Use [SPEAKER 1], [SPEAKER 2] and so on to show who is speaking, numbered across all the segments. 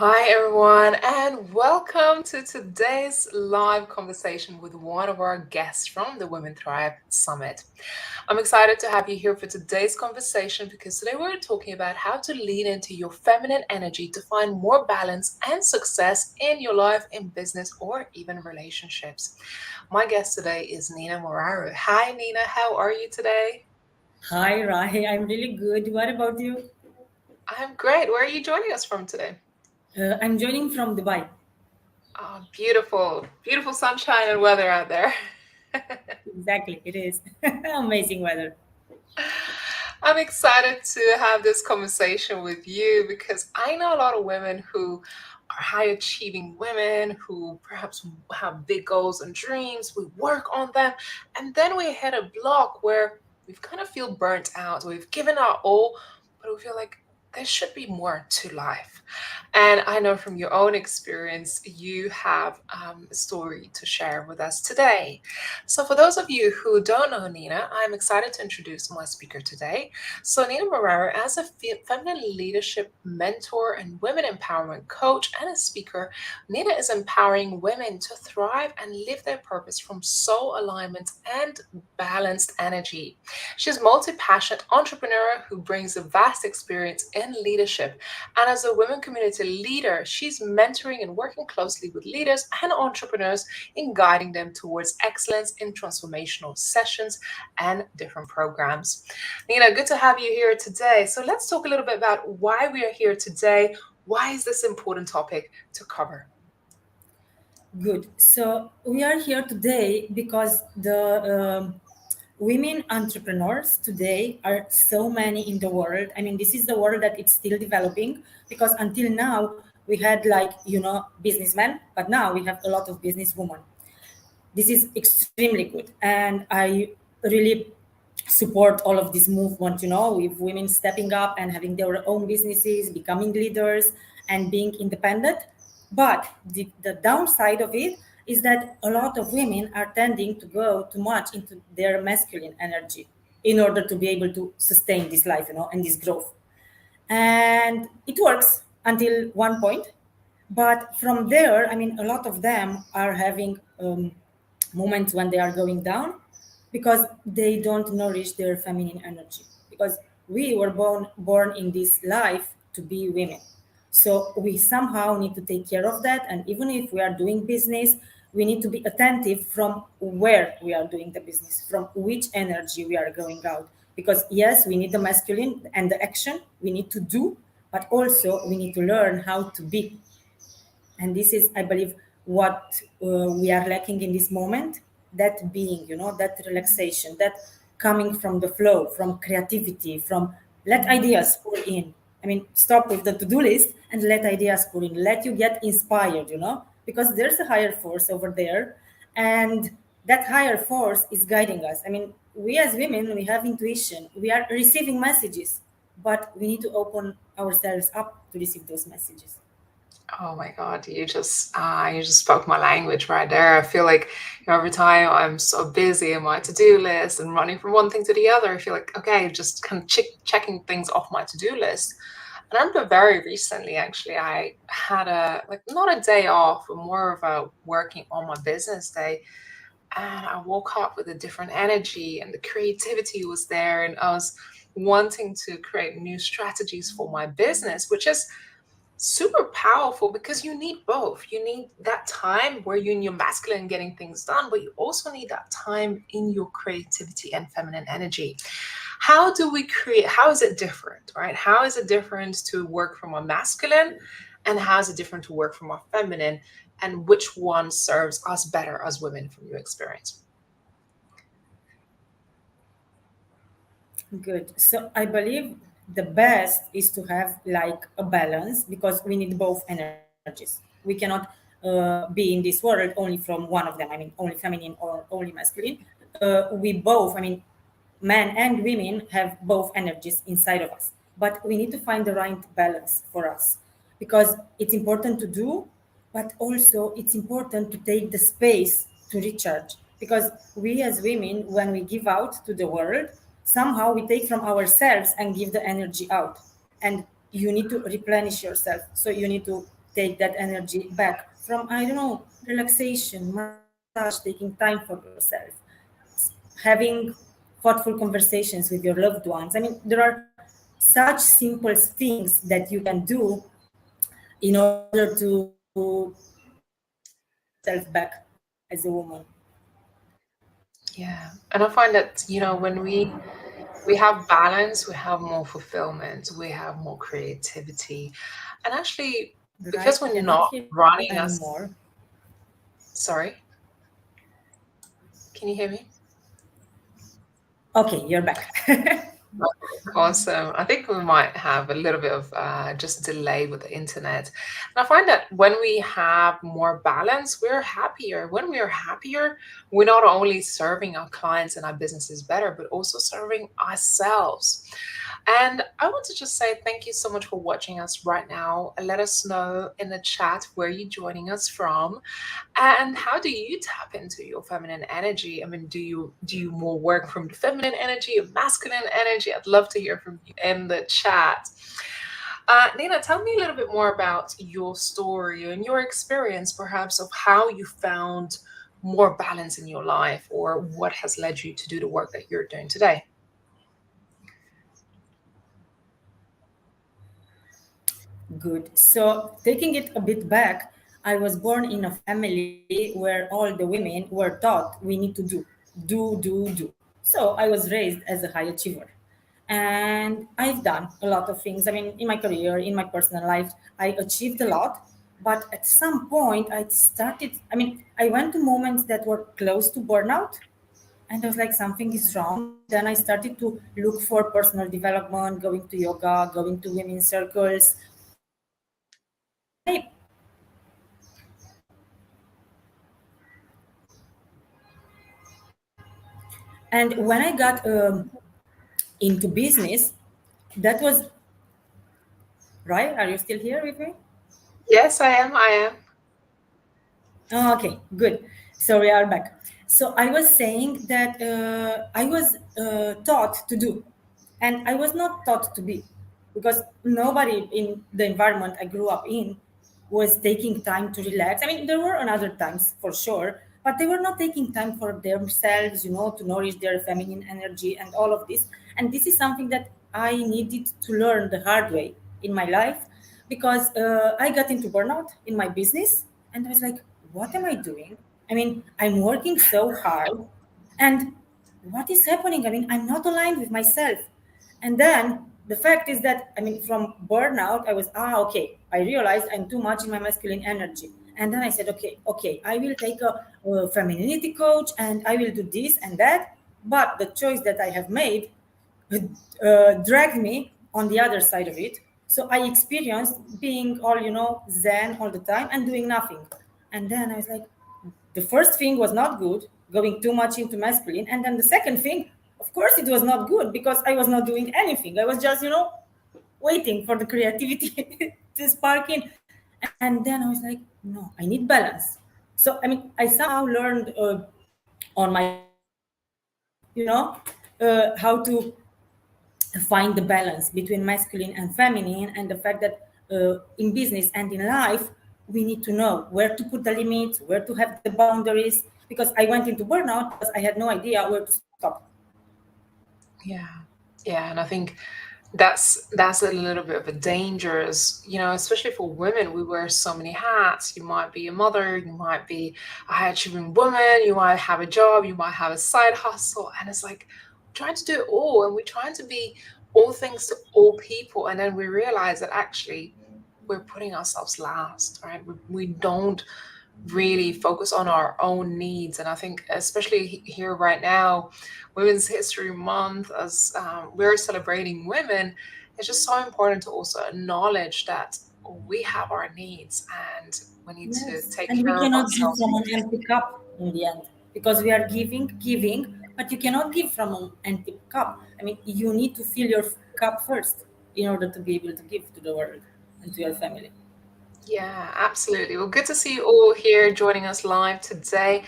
[SPEAKER 1] Hi, everyone, and welcome to today's live conversation with one of our guests from the Women Thrive Summit. I'm excited to have you here for today's conversation because today we're talking about how to lean into your feminine energy to find more balance and success in your life, in business, or even relationships. My guest today is Nina Morariu. Hi, Nina, how are you today?
[SPEAKER 2] Hi, Rai. I'm really good. What about you?
[SPEAKER 1] I'm great. Where are you joining us from today?
[SPEAKER 2] I'm joining from Dubai.
[SPEAKER 1] Oh, beautiful, beautiful sunshine and weather out there.
[SPEAKER 2] Exactly, it is. Amazing weather.
[SPEAKER 1] I'm excited to have this conversation with you because I know a lot of women who are high achieving women who perhaps have big goals and dreams. We work on them, and then we hit a block where we've kind of feel burnt out. We've given our all, but we feel like there should be more to life. And I know from your own experience, you have a story to share with us today. So, for those of you who don't know Nina, I'm excited to introduce my speaker today. So, Nina Morariu, as a feminine leadership mentor and women empowerment coach and a speaker, Nina is empowering women to thrive and live their purpose from soul alignment and balanced energy. She's a multi passionate entrepreneur who brings a vast experience in leadership. And as a women community leader, she's mentoring and working closely with leaders and entrepreneurs in guiding them towards excellence in transformational sessions and different programs. Nina, good to have you here today. So let's talk a little bit about why we are here today. Why is this important topic to cover?
[SPEAKER 2] Good. So we are here today because the women entrepreneurs today are so many in the world. I mean, this is the world that it's still developing because until now we had businessmen, but now we have a lot of businesswomen. This is extremely good, and I really support all of this movement, with women stepping up and having their own businesses, becoming leaders and being independent. But the downside of it is that a lot of women are tending to go too much into their masculine energy in order to be able to sustain this life, and this growth. And it works until one point, but from there, I mean, a lot of them are having moments when they are going down because they don't nourish their feminine energy, because we were born in this life to be women. So we somehow need to take care of that, and even if we are doing business, we need to be attentive from where we are doing the business, from which energy we are going out. Because yes, we need the masculine and the action, we need to do, but also we need to learn how to be. And this is, I believe, what we are lacking in this moment, that being, that relaxation, that coming from the flow, from creativity, from let ideas pour in. I mean, stop with the to-do list and let ideas pour in, let you get inspired, because there's a higher force over there, and that higher force is guiding us. I mean, we as women, we have intuition, we are receiving messages, but we need to open ourselves up to receive those messages.
[SPEAKER 1] Oh my God, you just spoke my language right there. I feel like every time I'm so busy in my to-do list and running from one thing to the other, I feel like okay, just kind of checking things off my to-do list. And I remember very recently, actually, I had a like not a day off, but more of a working on my business day. And I woke up with a different energy, and the creativity was there, and I was wanting to create new strategies for my business, which is super powerful because you need both. You need that time where you're in your masculine getting things done, but you also need that time in your creativity and feminine energy. How do we create? How is it different, right? How is it different to work from a masculine, and how is it different to work from a feminine? And which one serves us better as women from your experience?
[SPEAKER 2] Good. So I believe the best is to have like a balance, because we need both energies. We cannot be in this world only from one of them. I mean, only feminine or only masculine. We both, I mean, men and women have both energies inside of us. But we need to find the right balance for us, because it's important to do, but also it's important to take the space to recharge. Because we as women, when we give out to the world, somehow we take from ourselves and give the energy out. And you need to replenish yourself. So you need to take that energy back from, I don't know, relaxation, massage, taking time for yourself, having thoughtful conversations with your loved ones. I mean, there are such simple things that you can do in order to take yourself back as a woman.
[SPEAKER 1] Yeah. And I find that, when we have balance, we have more fulfillment, we have more creativity. And actually, because
[SPEAKER 2] Right?
[SPEAKER 1] we're
[SPEAKER 2] You're not
[SPEAKER 1] not
[SPEAKER 2] hearing me
[SPEAKER 1] running us,
[SPEAKER 2] anymore.
[SPEAKER 1] sorry, can you hear me?
[SPEAKER 2] Okay, you're back.
[SPEAKER 1] Awesome. I think we might have a little bit of just delay with the internet. And I find that when we have more balance, we're happier. When we are happier, we're not only serving our clients and our businesses better, but also serving ourselves. And I want to just say thank you so much for watching us right now. Let us know in the chat where you're joining us from. And how do you tap into your feminine energy? I mean, do you more work from the feminine energy or masculine energy? I'd love to hear from you in the chat. Nina, tell me a little bit more about your story and your experience, perhaps, of how you found more balance in your life, or what has led you to do the work that you're doing today.
[SPEAKER 2] Good. So, taking it a bit back, I was born in a family where all the women were taught we need to do. So, I was raised as a high achiever. And I've done a lot of things. I mean, in my career, in my personal life, I achieved a lot. But at some point, I went to moments that were close to burnout. And I was like, something is wrong. And then I started to look for personal development, going to yoga, going to women's circles, trying to get back into shape. And when I got into business, that was right. Are you still here with me?
[SPEAKER 1] Yes, I am. I am.
[SPEAKER 2] Oh, okay, good. So we are back. So I was saying that I was taught to do, and I was not taught to be, because nobody in the environment I grew up in was taking time to relax. I mean, there were another times for sure, but they were not taking time for themselves, to nourish their feminine energy and all of this. And this is something that I needed to learn the hard way in my life, because I got into burnout in my business, and I was like, what am I doing? I mean, I'm working so hard, and what is happening? I mean, I'm not aligned with myself. And then the fact is that, I mean, from burnout, I was, okay, I realized I'm too much in my masculine energy. And then I said, okay, I will take a femininity coach and I will do this and that. But the choice that I have made dragged me on the other side of it. So I experienced being all, zen all the time and doing nothing. And then I was like, the first thing was not good, going too much into masculine. And then the second thing, of course, it was not good because I was not doing anything. I was just, waiting for the creativity to spark in. And then I was like, no, I need balance. So, I mean, I somehow learned on my own, how to find the balance between masculine and feminine, and the fact that in business and in life we need to know where to put the limits, where to have the boundaries, because I went into burnout because I had no idea where to stop.
[SPEAKER 1] Yeah. Yeah. And I think that's a little bit of a dangerous, especially for women. We wear so many hats. You might be a mother, you might be a high achieving woman, you might have a job, you might have a side hustle, and it's like trying to do it all, and we're trying to be all things to all people, and then we realize that actually we're putting ourselves last, right? We don't really focus on our own needs. And I think, especially here right now, Women's History Month, as we're celebrating women, it's just so important to also acknowledge that we have our needs and we need to
[SPEAKER 2] Yes,
[SPEAKER 1] take
[SPEAKER 2] and we
[SPEAKER 1] care of
[SPEAKER 2] cannot give
[SPEAKER 1] ourselves.
[SPEAKER 2] from an empty cup in the end, because we are giving, but you cannot give from an empty cup. I mean, you need to fill your cup first in order to be able to give to the world and to your family.
[SPEAKER 1] Yeah, absolutely. Well, good to see you all here joining us live today.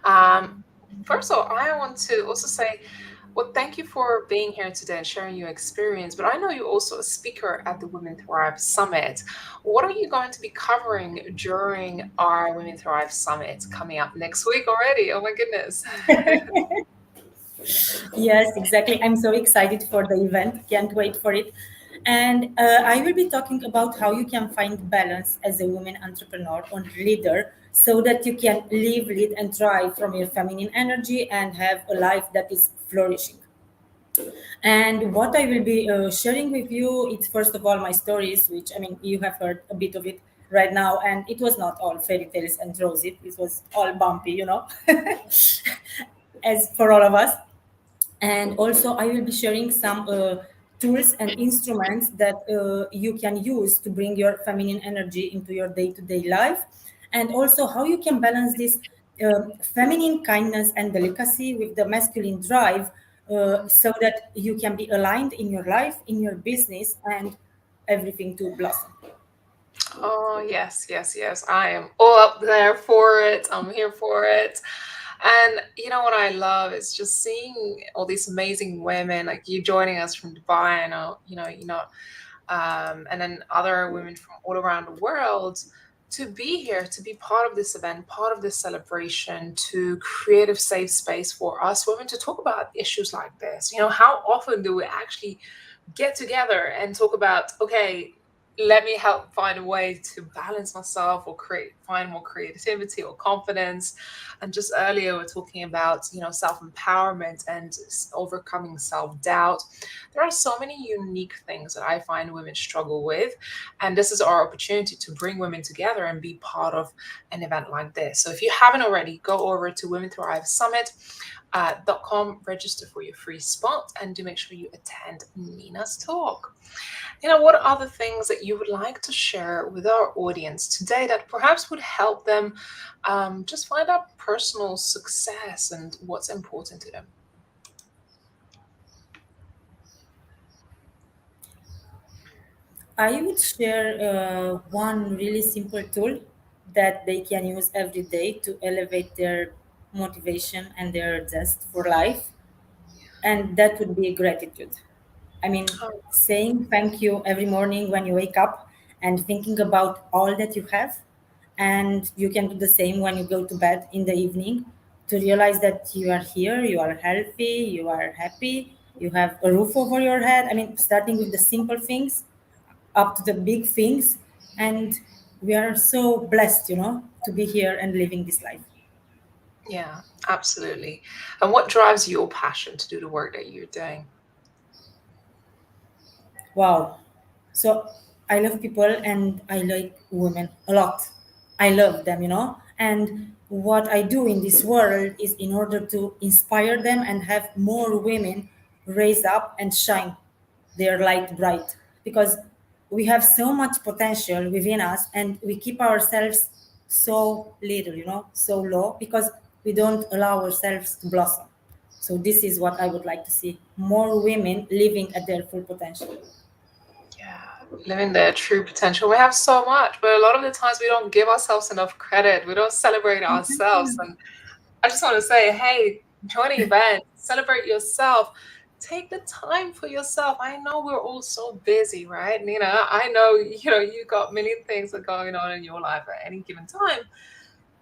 [SPEAKER 1] Um, First of all, I want to also say, Well, thank you for being here today and sharing your experience. But I know you're also a speaker at the Women Thrive Summit. What are you going to be covering during our Women Thrive Summit coming up next week already? Oh my goodness.
[SPEAKER 2] Yes, exactly. I'm so excited for the event. Can't wait for it. And I will be talking about how you can find balance as a woman entrepreneur or leader so that you can live, lead, and thrive from your feminine energy and have a life that is flourishing. And what I will be sharing with you, it's first of all my stories, which I mean, you have heard a bit of it right now, and it was not all fairy tales and rosy. It was all bumpy, as for all of us. And also I will be sharing some tools and instruments that you can use to bring your feminine energy into your day-to-day life, and also how you can balance this feminine kindness and delicacy with the masculine drive, so that you can be aligned in your life, in your business, and everything to blossom.
[SPEAKER 1] Oh, yes, yes, yes. I am all up there for it. I'm here for it. And you know what I love is just seeing all these amazing women like you joining us from Dubai. I know, and then other women from all around the world to be here, to be part of this event, part of this celebration, to create a safe space for us women to talk about issues like this. How often do we actually get together and talk about, okay, let me help find a way to balance myself or find more creativity or confidence. And just earlier we're talking about self-empowerment and overcoming self-doubt. There are so many unique things that I find women struggle with, and this is our opportunity to bring women together and be part of an event like this. So if you haven't already, go over to Women Thrive Summit .com, register for your free spot, and do make sure you attend Nina's talk. What are other things that you would like to share with our audience today that perhaps would help them just find out personal success and what's important to them?
[SPEAKER 2] I would share one really simple tool that they can use every day to elevate their motivation and their zest for life, and that would be gratitude. I mean,
[SPEAKER 1] Oh,
[SPEAKER 2] saying thank you every morning when you wake up and thinking about all that you have. And you can do the same when you go to bed in the evening, to realize that you are here, you are healthy, you are happy, you have a roof over your head. I mean, starting with the simple things up to the big things. And we are so blessed, to be here and living this life.
[SPEAKER 1] yeah, absolutely. And what drives your passion to do the work that you're doing?
[SPEAKER 2] Wow. So I love people and I like women a lot. I love them, And what I do in this world is in order to inspire them and have more women raise up and shine their light bright. Because we have so much potential within us and we keep ourselves so little, so low because we don't allow ourselves to blossom. So this is what I would like to see: more women living at their full potential.
[SPEAKER 1] Yeah, living their true potential. We have so much, but a lot of the times we don't give ourselves enough credit. We don't celebrate ourselves. And I just want to say, hey, join an event, celebrate yourself. Take the time for yourself. I know we're all so busy, right? Nina, I know, you got a million things that are going on in your life at any given time,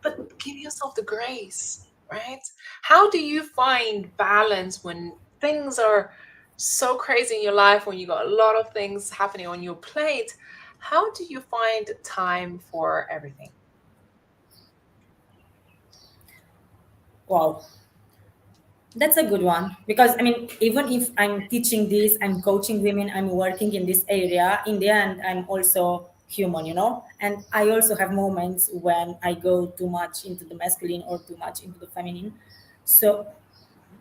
[SPEAKER 1] but give yourself the grace, right? How do you find balance when things are so crazy in your life, when you got a lot of things happening on your plate? How do you find time for everything?
[SPEAKER 2] Wow, that's a good one because I mean, even if I'm teaching this, I'm coaching women, I'm working in this area, in the end, I'm also human, and I also have moments when I go too much into the masculine or too much into the feminine. So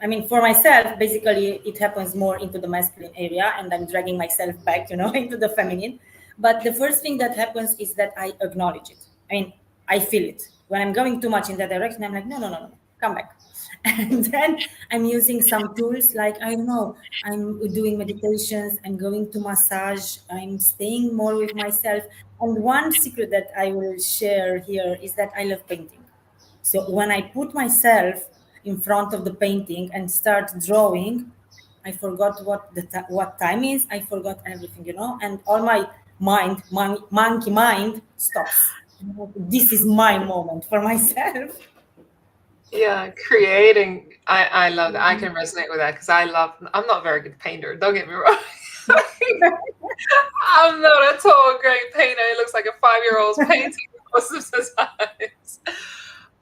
[SPEAKER 2] I mean, for myself, basically, it happens more into the masculine area, and I'm dragging myself back, into the feminine. But the first thing that happens is that I acknowledge it. I mean, I feel it. When I'm going too much in that direction, I'm like, no, no, no, no, come back. And then I'm using some tools like, I don't know, I'm doing meditations, I'm going to massage, I'm staying more with myself. And one secret that I will share here is that I love painting. So when I put myself in front of the painting and start drawing, I forgot what time is. I forgot everything, and all my monkey mind stops. This is my moment for myself.
[SPEAKER 1] Yeah, creating. I love that. I can resonate with that because I'm not a very good painter. Don't get me wrong. I'm not at all a great painter. It looks like a 5-year-old's painting most of the times.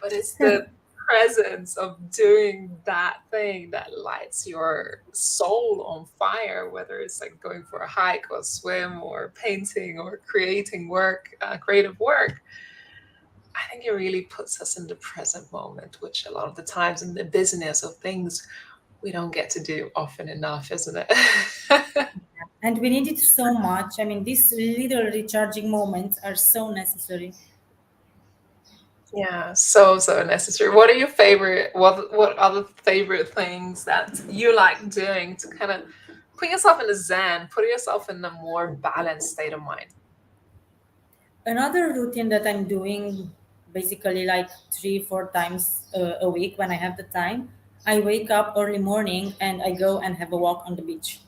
[SPEAKER 1] But it's the presence of doing that thing that lights your soul on fire, whether it's like going for a hike or swim or painting or creating work, creative work. I think it really puts us in the present moment, which a lot of the times in the business of things we don't get to do often enough, isn't it?
[SPEAKER 2] And we need it so much. I mean, these little recharging moments are so necessary.
[SPEAKER 1] Yeah, so so necessary. What are your favorite? What other favorite things that you like doing to kind of put yourself in a zen, put yourself in a more balanced state of mind?
[SPEAKER 2] Another routine that I'm doing basically like 3, 4 times a week when I have the time, I wake up early morning and I go and have a walk on the beach.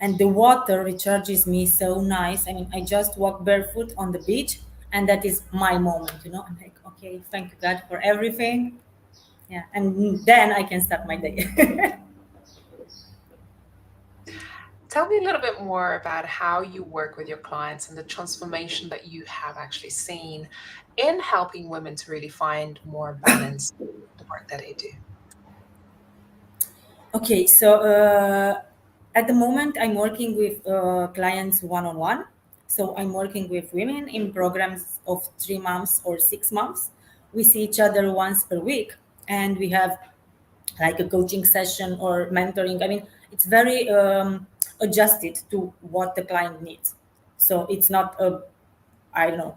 [SPEAKER 2] And the water recharges me so nice. I mean, I just walk barefoot on the beach, and that is my moment. I'm like, okay, thank you, God, for everything. Yeah. And then I can start my day.
[SPEAKER 1] Tell me a little bit more about how you work with your clients and the transformation that you have actually seen in helping women to really find more balance in the work that they do.
[SPEAKER 2] Okay, so at the moment, I'm working with clients one on one. So I'm working with women in programs of 3 months or 6 months. We see each other once per week, and we have like a coaching session or mentoring. I mean, it's very adjusted to what the client needs. So it's not a, I don't know,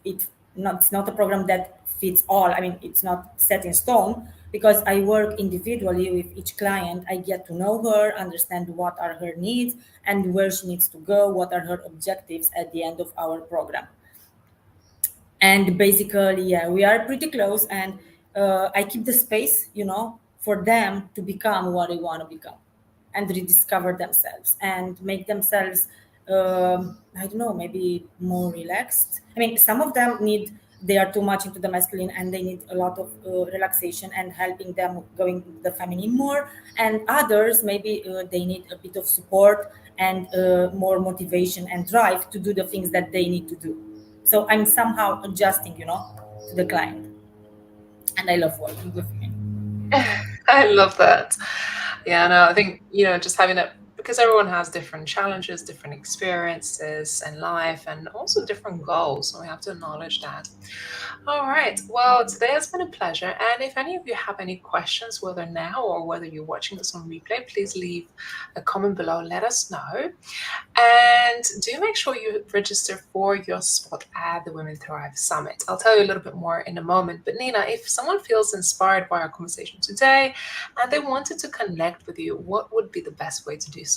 [SPEAKER 2] it's not a program that fits all. I mean, it's not set in stone because I work individually with each client. I get to know her, understand what are her needs and where she needs to go, what are her objectives at the end of our program. And basically, yeah, we are pretty close, and I keep the space, for them to become what they want to become and rediscover themselves and make themselves, I don't know, maybe more relaxed. I mean, some of them need, they are too much into the masculine and they need a lot of relaxation and helping them going the feminine more, and others maybe they need a bit of support and more motivation and drive to do the things that they need to do. So I'm somehow adjusting, to the client, and I love working with him.
[SPEAKER 1] I love that. Yeah, no, I think, just having that because everyone has different challenges, different experiences in life, and also different goals. So we have to acknowledge that. All right. Well, today has been a pleasure. And if any of you have any questions, whether now or whether you're watching this on replay, please leave a comment below. Let us know. And do make sure you register for your spot at the Women Thrive Summit. I'll tell you a little bit more in a moment. But Nina, if someone feels inspired by our conversation today and they wanted to connect with you, what would be the best way to do so?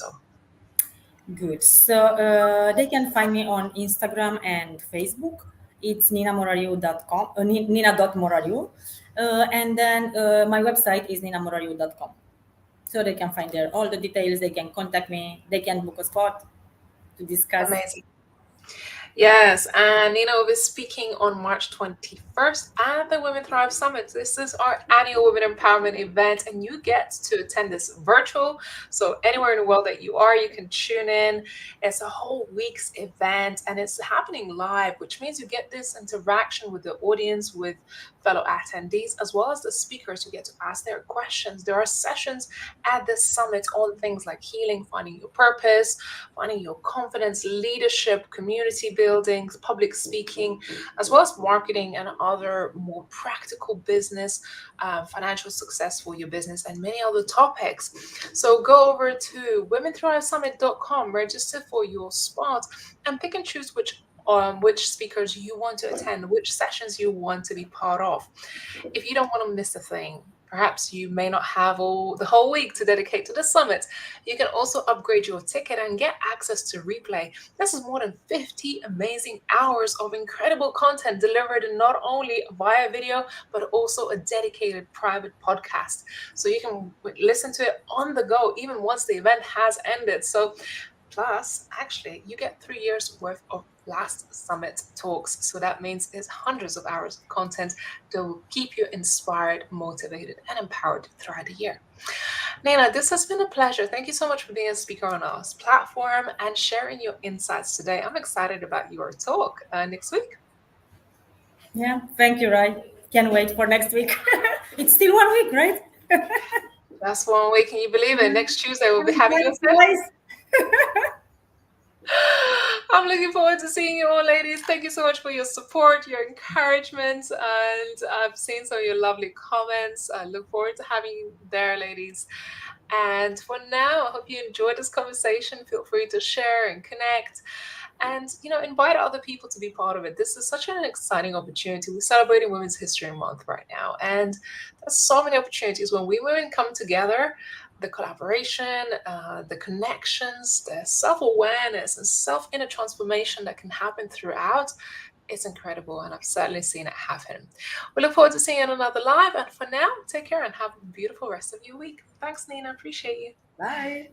[SPEAKER 2] Good. So they can find me on Instagram and Facebook. It's ninamorariu.com, nina.morariu. And then my website is ninamorariu.com. So they can find there all the details. They can contact me. They can book a spot to discuss.
[SPEAKER 1] Amazing. Yes, and we'll be speaking on March 21st at the Women Thrive Summit. This is our annual Women Empowerment event, and you get to attend this virtual. So, anywhere in the world that you are, you can tune in. It's a whole week's event, and it's happening live, which means you get this interaction with the audience, with fellow attendees, as well as the speakers who get to ask their questions. There are sessions at this summit on things like healing, finding your purpose, finding your confidence, leadership, community building, public speaking, as well as marketing and other more practical business, financial success for your business, and many other topics. So go over to womenthrivesummit.com, register for your spot, and pick and choose which speakers you want to attend, which sessions you want to be part of. If you don't want to miss a thing, Perhaps you may not have all the whole week to dedicate to the summit. You can also upgrade your ticket and get access to replay. This is more than 50 amazing hours of incredible content delivered not only via video, but also a dedicated private podcast. So you can listen to it on the go, even once the event has ended. So plus, actually, you get 3 years worth of last summit talks. So that means it's hundreds of hours of content that will keep you inspired, motivated, and empowered throughout the year. Nina, this has been a pleasure. Thank you so much for being a speaker on our platform and sharing your insights today. I'm excited about your talk next week.
[SPEAKER 2] Yeah, thank you, Rai. Can't wait for next week. It's still 1 week, right?
[SPEAKER 1] That's 1 week. Can you believe it? Next Tuesday, we'll be
[SPEAKER 2] Time
[SPEAKER 1] having your session.
[SPEAKER 2] flies.
[SPEAKER 1] I'm looking forward to seeing you all, ladies. Thank you so much for your support, your encouragement, and I've seen some of your lovely comments. I look forward to having you there, ladies. And for now, I hope you enjoyed this conversation. Feel free to share and connect and invite other people to be part of it. This is such an exciting opportunity. We're celebrating Women's History Month right now, and there's so many opportunities when we women come together. The collaboration, the connections, the self-awareness and self-inner transformation that can happen throughout, it's incredible, and I've certainly seen it happen. We look forward to seeing you in another live, and for now, take care and have a beautiful rest of your week. Thanks, Nina. Appreciate you.
[SPEAKER 2] Bye.